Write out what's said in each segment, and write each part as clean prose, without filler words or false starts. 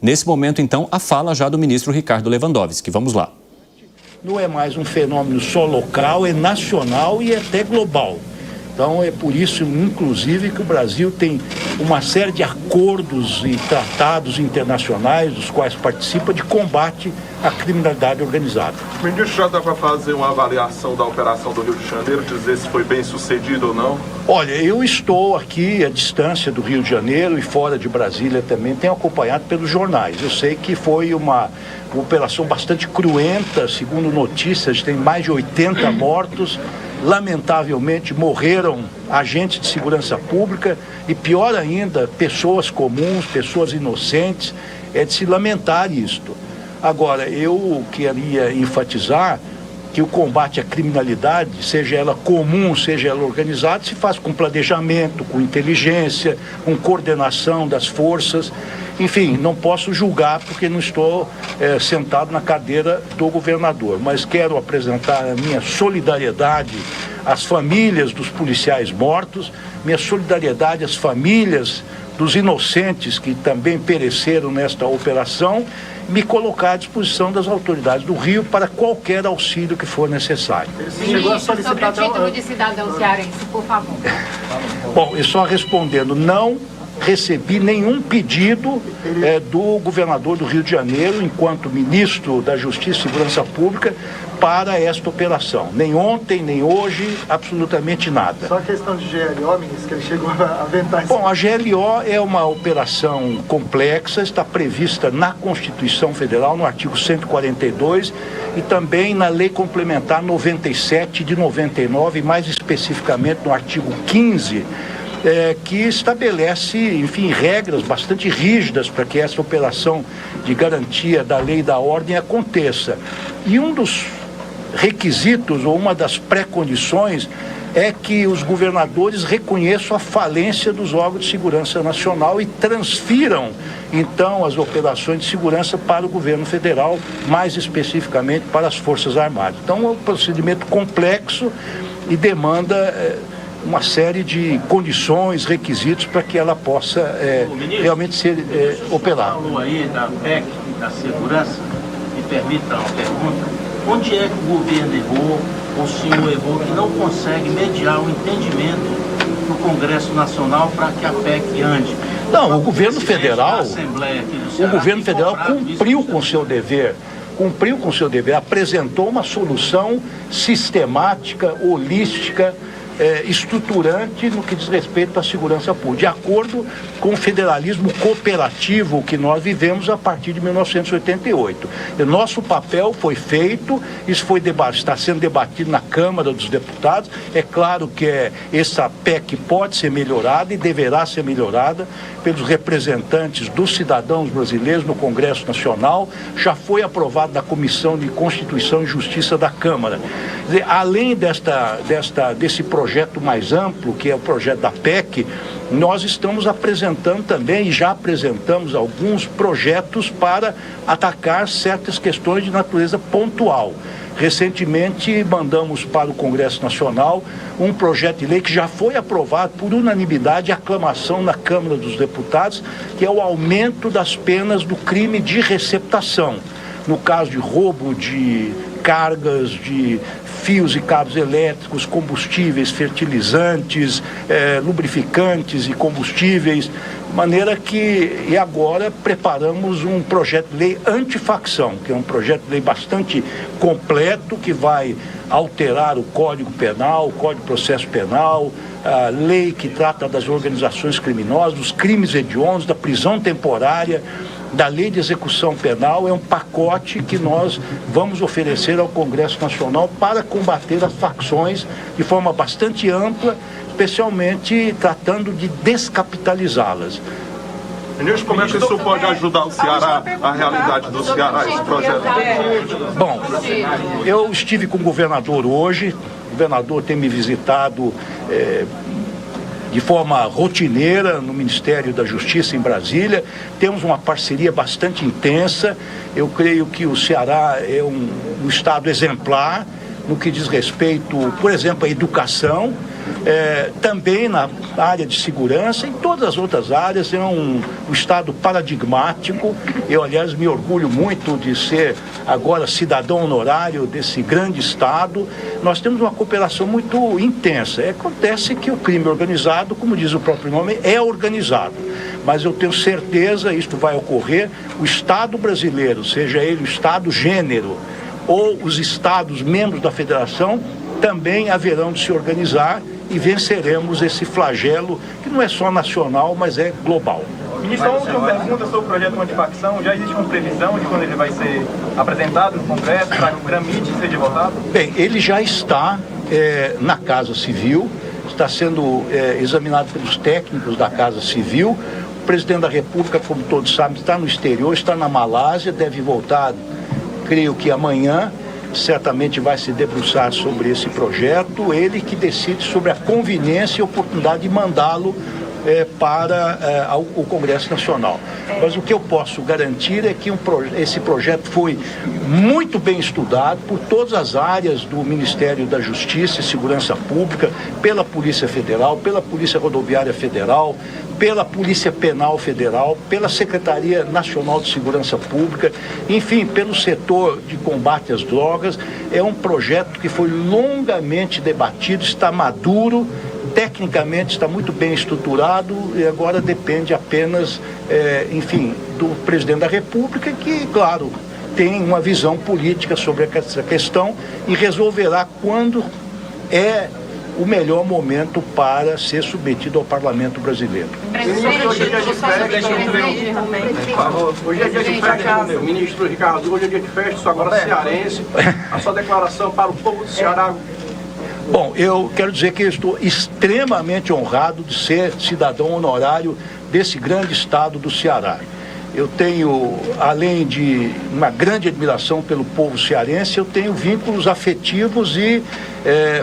Nesse momento, então, a fala já do ministro Ricardo Lewandowski. Vamos lá. Não é mais um fenômeno só local, é nacional e até global. Então, é por isso, inclusive, que o Brasil tem uma série de acordos e tratados internacionais, dos quais participa, de combate à criminalidade organizada. Ministro, já dá para fazer uma avaliação da operação do Rio de Janeiro, dizer se foi bem sucedido ou não? Olha, eu estou aqui à distância do Rio de Janeiro e fora de Brasília também, tenho acompanhado pelos jornais. Eu sei que foi uma operação bastante cruenta, segundo notícias, tem mais de 80 mortos. Lamentavelmente morreram agentes de segurança pública e, pior ainda, pessoas comuns, pessoas inocentes. É de se lamentar isto. Agora, eu queria enfatizar que o combate à criminalidade, seja ela comum, seja ela organizada, se faz com planejamento, com inteligência, com coordenação das forças. Enfim, não posso julgar porque não estou sentado na cadeira do governador, mas quero apresentar a minha solidariedade às famílias dos policiais mortos, minha solidariedade às famílias dos inocentes que também pereceram nesta operação, me colocar à disposição das autoridades do Rio para qualquer auxílio que for necessário. Chegou a solicitar sobre o título de cidadão cearense, por favor. Bom, e só respondendo, não recebi nenhum pedido do governador do Rio de Janeiro, enquanto ministro da Justiça e Segurança Pública, para esta operação. Nem ontem, nem hoje, absolutamente nada. Só a questão de GLO, ministro, que ele chegou a aventar. Bom, a GLO é uma operação complexa, está prevista na Constituição Federal, no artigo 142, e também na Lei Complementar 97 de 99, mais especificamente no artigo 15, que estabelece, enfim, regras bastante rígidas para que essa operação de garantia da lei e da ordem aconteça. E um dos requisitos, ou uma das pré-condições, é que os governadores reconheçam a falência dos órgãos de segurança nacional e transfiram, então, as operações de segurança para o governo federal, mais especificamente para as Forças Armadas. Então, é um procedimento complexo e demanda uma série de condições, requisitos para que ela possa realmente ser operada. Você falou aí da PEC, da segurança, me permita uma pergunta. Onde é que o governo errou, ou o senhor errou, que não consegue mediar o entendimento no Congresso Nacional para que a PEC ande? Não, o governo federal cumpriu com o seu dever, apresentou uma solução sistemática, holística, estruturante no que diz respeito à segurança pública, de acordo com o federalismo cooperativo que nós vivemos a partir de 1988. O nosso papel foi feito, isso está sendo debatido na Câmara dos Deputados. É claro que essa PEC pode ser melhorada e deverá ser melhorada pelos representantes dos cidadãos brasileiros no Congresso Nacional, já foi aprovado na Comissão de Constituição e Justiça da Câmara. Quer dizer, além desse projeto mais amplo, que é o projeto da PEC, nós estamos apresentando também, e já apresentamos alguns projetos para atacar certas questões de natureza pontual. Recentemente, mandamos para o Congresso Nacional um projeto de lei que já foi aprovado por unanimidade e aclamação na Câmara dos Deputados, que é o aumento das penas do crime de receptação. No caso de roubo de cargas, de fios e cabos elétricos, combustíveis, fertilizantes, lubrificantes e combustíveis, de maneira que, e agora preparamos um projeto de lei antifacção, que é um projeto de lei bastante completo, que vai alterar o Código Penal, o Código de Processo Penal, a lei que trata das organizações criminosas, dos crimes hediondos, da prisão temporária, da lei de execução penal. É um pacote que nós vamos oferecer ao Congresso Nacional para combater as facções de forma bastante ampla, especialmente tratando de descapitalizá-las. Ministro, como é que isso pode ajudar o Ceará, a realidade do Ceará, esse projeto? Bom, eu estive com o governador hoje, o governador tem me visitado de forma rotineira no Ministério da Justiça em Brasília. Temos uma parceria bastante intensa. Eu creio que o Ceará é um estado exemplar no que diz respeito, por exemplo, à educação. também na área de segurança, em todas as outras áreas, é um Estado paradigmático. Eu, aliás, me orgulho muito de ser agora cidadão honorário desse grande Estado. Nós temos uma cooperação muito intensa. Acontece que o crime organizado, como diz o próprio nome, é organizado. Mas eu tenho certeza, isto vai ocorrer, o Estado brasileiro, seja ele o Estado gênero ou os Estados membros da Federação, também haverão de se organizar e venceremos esse flagelo que não é só nacional, mas é global. Ministro, uma última pergunta sobre o projeto antifacção. Já existe uma previsão de quando ele vai ser apresentado no Congresso, para o Gramite seja votado? Bem, ele já está na Casa Civil, está sendo examinado pelos técnicos da Casa Civil. O presidente da República, como todos sabem, está no exterior, está na Malásia, deve voltar, creio que amanhã. Certamente vai se debruçar sobre esse projeto, ele que decide sobre a conveniência e oportunidade de mandá-lo para o Congresso Nacional. Mas o que eu posso garantir é que esse projeto foi muito bem estudado por todas as áreas do Ministério da Justiça e Segurança Pública, pela Polícia Federal, pela Polícia Rodoviária Federal, pela Polícia Penal Federal, pela Secretaria Nacional de Segurança Pública, enfim, pelo setor de combate às drogas. É um projeto que foi longamente debatido, está maduro, tecnicamente está muito bem estruturado e agora depende apenas, do presidente da República, que, claro, tem uma visão política sobre essa questão e resolverá quando é o melhor momento para ser submetido ao Parlamento brasileiro. Hoje é dia de festa, ministro Ricardo, hoje é dia de festa, isso agora cearense. A sua declaração para o povo do Ceará. Bom, eu quero dizer que eu estou extremamente honrado de ser cidadão honorário desse grande estado do Ceará. Eu tenho, além de uma grande admiração pelo povo cearense, eu tenho vínculos afetivos e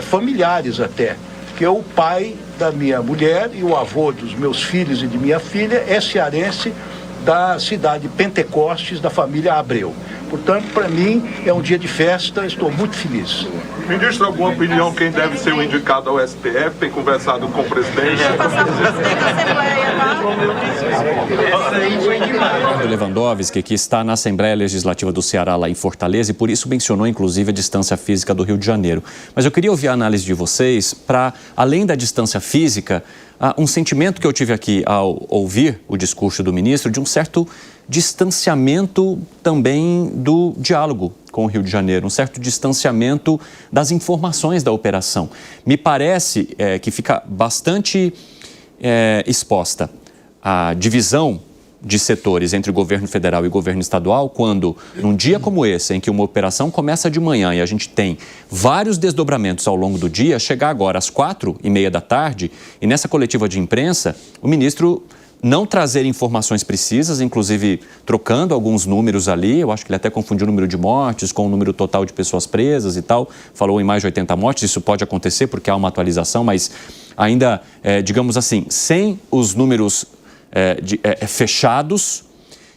familiares até, porque o pai da minha mulher e o avô dos meus filhos e de minha filha é cearense, da cidade de Pentecostes, da família Abreu. Portanto, para mim, é um dia de festa, estou muito feliz. Ministro, alguma opinião quem deve ser o indicado ao STF? Tem conversado com o presidente? O Lewandowski, que está na Assembleia Legislativa do Ceará, lá em Fortaleza, e por isso mencionou, inclusive, a distância física do Rio de Janeiro. Mas eu queria ouvir a análise de vocês para, além da distância física, um sentimento que eu tive aqui ao ouvir o discurso do ministro de um certo distanciamento também do diálogo com o Rio de Janeiro, um certo distanciamento das informações da operação. Me parece que fica bastante exposta a divisão de setores entre o governo federal e o governo estadual quando, num dia como esse, em que uma operação começa de manhã e a gente tem vários desdobramentos ao longo do dia, chegar agora às 4:30 da tarde e nessa coletiva de imprensa, o ministro não trazer informações precisas, inclusive trocando alguns números ali. Eu acho que ele até confundiu o número de mortes com o número total de pessoas presas e tal. Falou em mais de 80 mortes, isso pode acontecer porque há uma atualização, mas ainda, digamos assim, sem os números fechados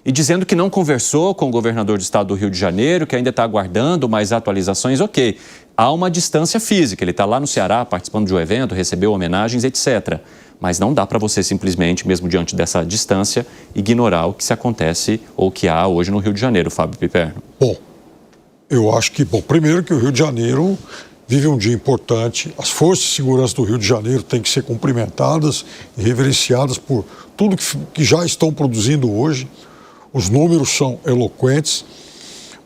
e dizendo que não conversou com o governador do estado do Rio de Janeiro, que ainda está aguardando mais atualizações. Ok, há uma distância física, ele está lá no Ceará participando de um evento, recebeu homenagens, etc. Mas não dá para você simplesmente, mesmo diante dessa distância, ignorar o que se acontece ou que há hoje no Rio de Janeiro, Fábio Piperno. Bom, eu acho que, primeiro que o Rio de Janeiro vive um dia importante. As forças de segurança do Rio de Janeiro têm que ser cumprimentadas e reverenciadas por tudo que já estão produzindo hoje. Os números são eloquentes,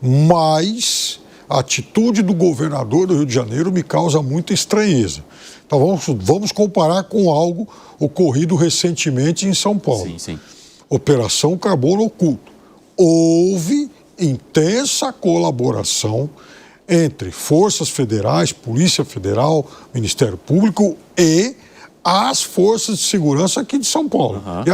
mas a atitude do governador do Rio de Janeiro me causa muita estranheza. Então vamos comparar com algo ocorrido recentemente em São Paulo. Sim, sim. Operação Carbono Oculto. Houve intensa colaboração entre forças federais, Polícia Federal, Ministério Público e as forças de segurança aqui de São Paulo. Uhum. E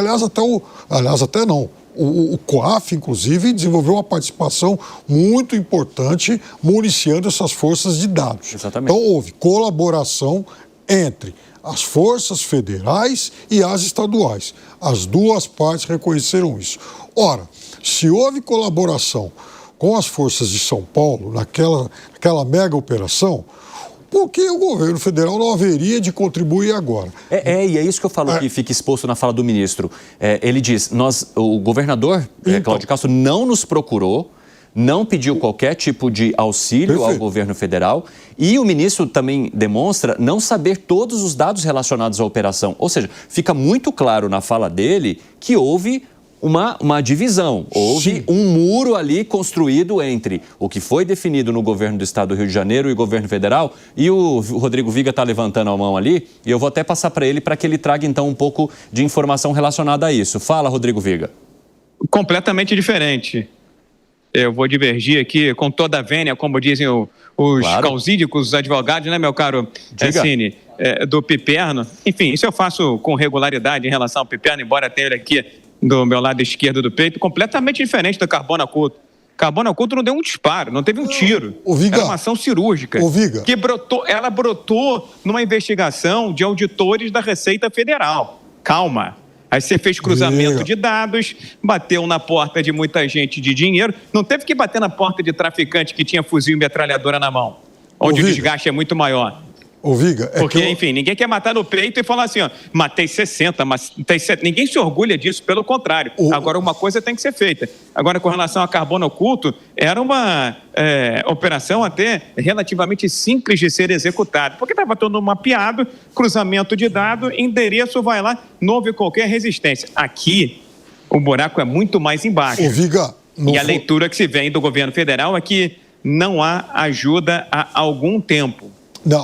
o COAF, inclusive, desenvolveu uma participação muito importante municiando essas forças de dados. Exatamente. Então houve colaboração entre as forças federais e as estaduais. As duas partes reconheceram isso. Ora, se houve colaboração com as forças de São Paulo naquela mega operação, porque o governo federal não haveria de contribuir agora. E é isso que eu falo que fica exposto na fala do ministro. Ele diz, o governador, Cláudio Castro, não nos procurou, não pediu qualquer tipo de auxílio ao governo federal e o ministro também demonstra não saber todos os dados relacionados à operação. Ou seja, fica muito claro na fala dele que houve uma divisão, houve um muro ali construído entre o que foi definido no governo do estado do Rio de Janeiro e o governo federal, e o Rodrigo Viga está levantando a mão ali, e eu vou até passar para ele para que ele traga então um pouco de informação relacionada a isso. Fala, Rodrigo Viga. Completamente diferente. Eu vou divergir aqui com toda a vênia, como dizem os causídicos, os advogados, né, meu caro Cine, do Piperno. Enfim, isso eu faço com regularidade em relação ao Piperno, embora tenha ele aqui do meu lado esquerdo do peito, completamente diferente do Carbono Oculto. Carbono Oculto não deu um disparo, não teve um tiro. Era uma ação cirúrgica que brotou numa investigação de auditores da Receita Federal. Calma. Aí você fez cruzamento de dados, bateu na porta de muita gente de dinheiro, não teve que bater na porta de traficante que tinha fuzil e metralhadora na mão, onde o desgaste é muito maior. Porque, enfim, ninguém quer matar no peito e falar assim, ó, matei 60, matei 70. Ninguém se orgulha disso, pelo contrário. Agora, uma coisa tem que ser feita. Agora, com relação a Carbono Oculto, era uma operação até relativamente simples de ser executada, porque estava todo mapeado, cruzamento de dado, endereço, vai lá, não houve qualquer resistência. Aqui, o buraco é muito mais embaixo. E a leitura que se vem do governo federal é que não há ajuda há algum tempo.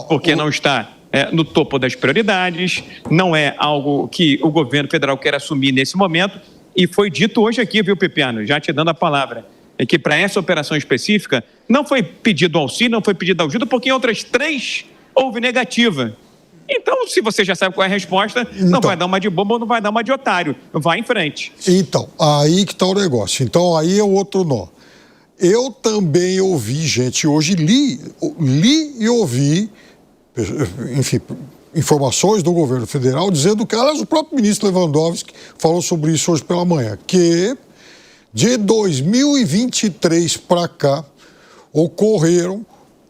Porque não está no topo das prioridades, não é algo que o governo federal quer assumir nesse momento, e foi dito hoje aqui, viu, Piperno, já te dando a palavra, é que para essa operação específica não foi pedido auxílio, não foi pedido ajuda, porque em outras 3 houve negativa. Então, se você já sabe qual é a resposta, não vai dar uma de bobo ou não vai dar uma de otário, vai em frente. Então, aí que está o negócio. Então, aí é o outro nó. Eu também ouvi, gente, hoje li e ouvi, enfim, informações do governo federal dizendo que, aliás, o próprio ministro Lewandowski falou sobre isso hoje pela manhã, que de 2023 para cá ocorreram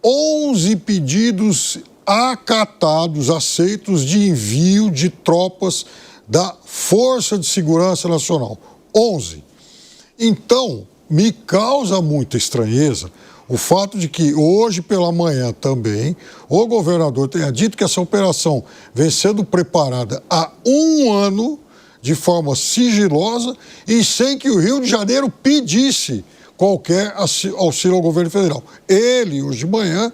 11 pedidos acatados, aceitos de envio de tropas da Força de Segurança Nacional. 11. Então, me causa muita estranheza o fato de que hoje pela manhã também o governador tenha dito que essa operação vem sendo preparada há 1 ano de forma sigilosa e sem que o Rio de Janeiro pedisse qualquer auxílio ao governo federal. Ele, hoje de manhã,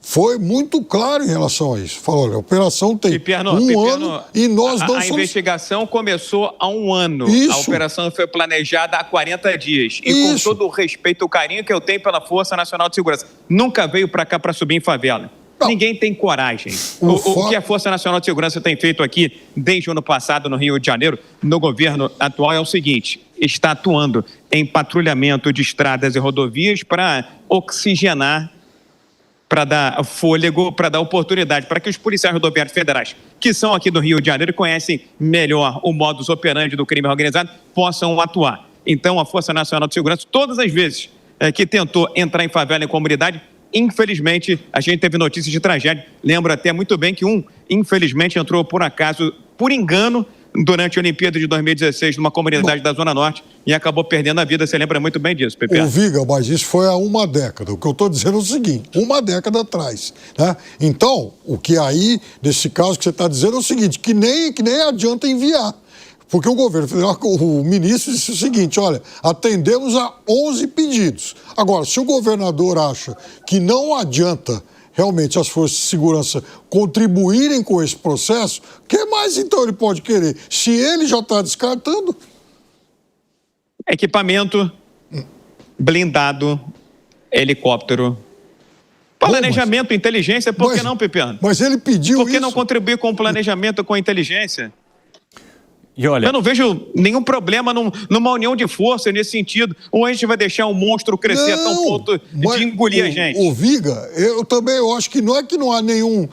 foi muito claro em relação a isso. Falou, olha, a operação tem um ano e nós não somos... A investigação começou há 1 ano. Isso. A operação foi planejada há 40 dias. E com todo o respeito e o carinho que eu tenho pela Força Nacional de Segurança, nunca veio para cá para subir em favela. Não. Ninguém tem coragem. O que a Força Nacional de Segurança tem feito aqui, desde o ano passado no Rio de Janeiro, no governo atual, é o seguinte: está atuando em patrulhamento de estradas e rodovias para oxigenar, para dar fôlego, para dar oportunidade, para que os policiais rodoviários federais, que são aqui do Rio de Janeiro e conhecem melhor o modus operandi do crime organizado, possam atuar. Então, a Força Nacional de Segurança, todas as vezes que tentou entrar em favela e comunidade, infelizmente, a gente teve notícias de tragédia. Lembro até muito bem que infelizmente, entrou por acaso, por engano, durante a Olimpíada de 2016, numa comunidade da Zona Norte, e acabou perdendo a vida. Você lembra muito bem disso, Pepe? Ô, Viga, mas isso foi há 1 década. O que eu estou dizendo é o seguinte, 1 década atrás. Né? Então, o que aí, nesse caso que você está dizendo é o seguinte, que nem adianta enviar. Porque o governo federal, o ministro disse o seguinte, olha, atendemos a 11 pedidos. Agora, se o governador acha que não adianta realmente as forças de segurança contribuírem com esse processo, o que mais então ele pode querer? Se ele já está descartando. Equipamento, blindado, helicóptero, planejamento, inteligência, por que não, Pepiano? Mas ele pediu isso. Por que não contribuir com o planejamento, com a inteligência? E olha, eu não vejo nenhum problema numa união de força nesse sentido. Ou a gente vai deixar um monstro crescer a tal ponto de engolir a gente? O Viga, eu também acho que não há nenhum...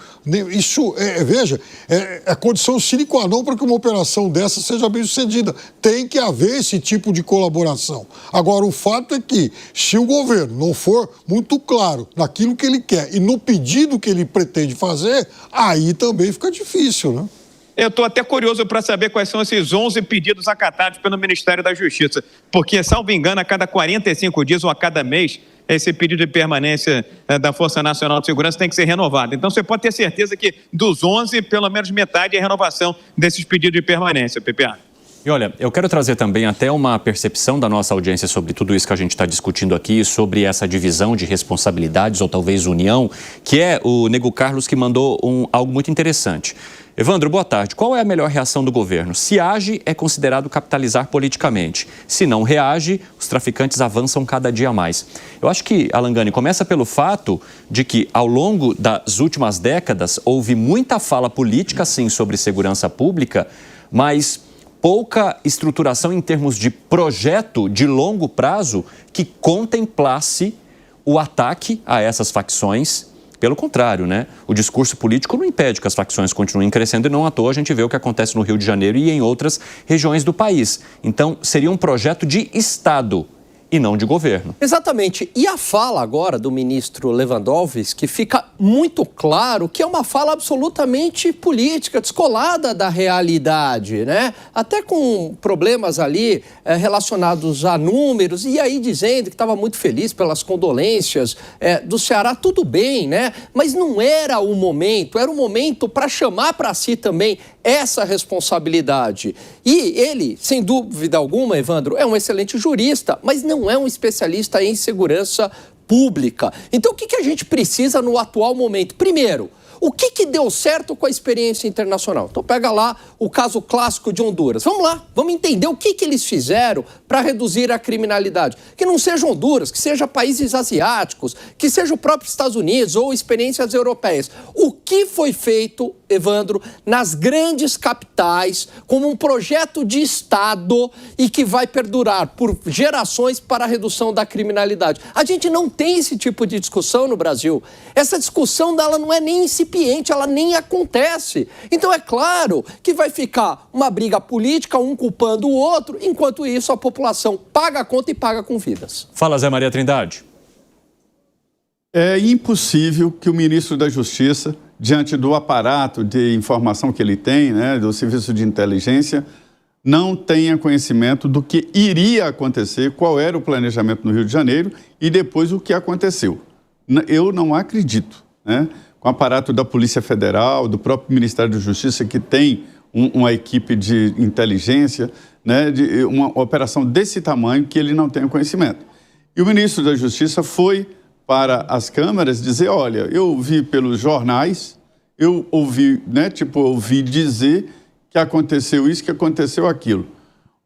Isso, veja, é condição sine qua non para que uma operação dessa seja bem sucedida. Tem que haver esse tipo de colaboração. Agora, o fato é que, se o governo não for muito claro naquilo que ele quer e no pedido que ele pretende fazer, aí também fica difícil, né? Eu estou até curioso para saber quais são esses 11 pedidos acatados pelo Ministério da Justiça, porque, salvo engano, a cada 45 dias ou a cada mês, esse pedido de permanência da Força Nacional de Segurança tem que ser renovado. Então, você pode ter certeza que dos 11, pelo menos metade é renovação desses pedidos de permanência, PPA. E olha, eu quero trazer também até uma percepção da nossa audiência sobre tudo isso que a gente está discutindo aqui, sobre essa divisão de responsabilidades ou talvez união, que é o Nego Carlos que mandou algo muito interessante. Evandro, boa tarde. Qual é a melhor reação do governo? Se age, é considerado capitalizar politicamente. Se não reage, os traficantes avançam cada dia mais. Eu acho que, Alangani, começa pelo fato de que, ao longo das últimas décadas, houve muita fala política, sim, sobre segurança pública, mas pouca estruturação em termos de projeto de longo prazo que contemplasse o ataque a essas facções. Pelo contrário, né? O discurso político não impede que as facções continuem crescendo e não à toa a gente vê o que acontece no Rio de Janeiro e em outras regiões do país. Então, seria um projeto de Estado e não de governo. Exatamente. E a fala agora do ministro Lewandowski, que fica muito claro que é uma fala absolutamente política, descolada da realidade, né? Até com problemas ali relacionados a números, e aí dizendo que estava muito feliz pelas condolências do Ceará, tudo bem, né? Mas não era o momento, era o momento para chamar para si também essa responsabilidade. E ele, sem dúvida alguma, Evandro, é um excelente jurista, mas não é um especialista em segurança pública. Então, o que a gente precisa no atual momento? Primeiro, o que deu certo com a experiência internacional? Então, pega lá o caso clássico de Honduras. Vamos lá, vamos entender o que eles fizeram para reduzir a criminalidade. Que não seja Honduras, que seja países asiáticos, que seja o próprio Estados Unidos ou experiências europeias. O que foi feito, Evandro, nas grandes capitais, como um projeto de Estado e que vai perdurar por gerações para a redução da criminalidade? A gente não tem esse tipo de discussão no Brasil. Essa discussão dela não é nem incipiente, ela nem acontece. Então é claro que vai ficar uma briga política, um culpando o outro, enquanto isso a população paga a conta e paga com vidas. Fala, Zé Maria Trindade. É impossível que o ministro da Justiça, diante do aparato de informação que ele tem, né, do Serviço de Inteligência, não tenha conhecimento do que iria acontecer, qual era o planejamento no Rio de Janeiro e depois o que aconteceu. Eu não acredito, né? Com o aparato da Polícia Federal, do próprio Ministério da Justiça, que tem uma equipe de inteligência, né, de uma operação desse tamanho, que ele não tenha conhecimento. E o ministro da Justiça foi para as câmaras dizer, olha, eu vi pelos jornais, eu ouvi, né, ouvi dizer que aconteceu isso, que aconteceu aquilo.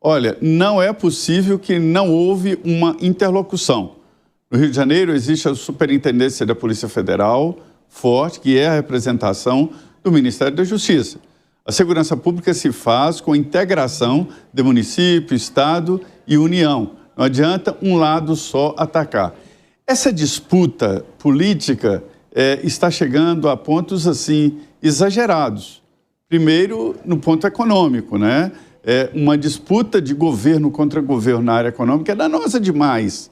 Olha, não é possível que não houve uma interlocução. No Rio de Janeiro existe a Superintendência da Polícia Federal, forte, que é a representação do Ministério da Justiça. A segurança pública se faz com a integração de município, Estado e União. Não adianta um lado só atacar. Essa disputa política está chegando a pontos assim exagerados. Primeiro, no ponto econômico, né? Uma disputa de governo contra governo na área econômica é danosa demais,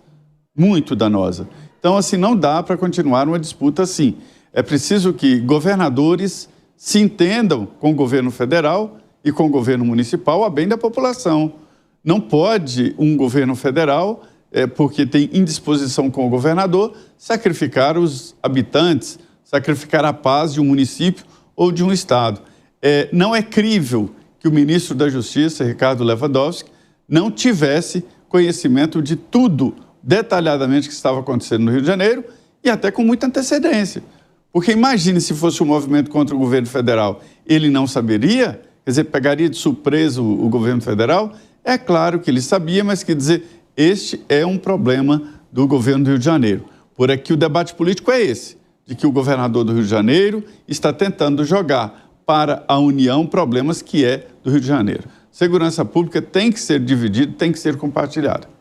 muito danosa. Então, assim, não dá para continuar uma disputa assim. É preciso que governadores se entendam com o governo federal e com o governo municipal a bem da população. Não pode um governo federal, porque tem indisposição com o governador, sacrificar os habitantes, sacrificar a paz de um município ou de um estado. Não é crível que o ministro da Justiça, Ricardo Lewandowski, não tivesse conhecimento de tudo detalhadamente que estava acontecendo no Rio de Janeiro e até com muita antecedência. Porque imagine se fosse um movimento contra o governo federal, ele não saberia? Quer dizer, pegaria de surpresa o governo federal? É claro que ele sabia, mas quer dizer, este é um problema do governo do Rio de Janeiro. Por aqui o debate político é esse, de que o governador do Rio de Janeiro está tentando jogar para a União problemas que é do Rio de Janeiro. Segurança pública tem que ser dividida, tem que ser compartilhada.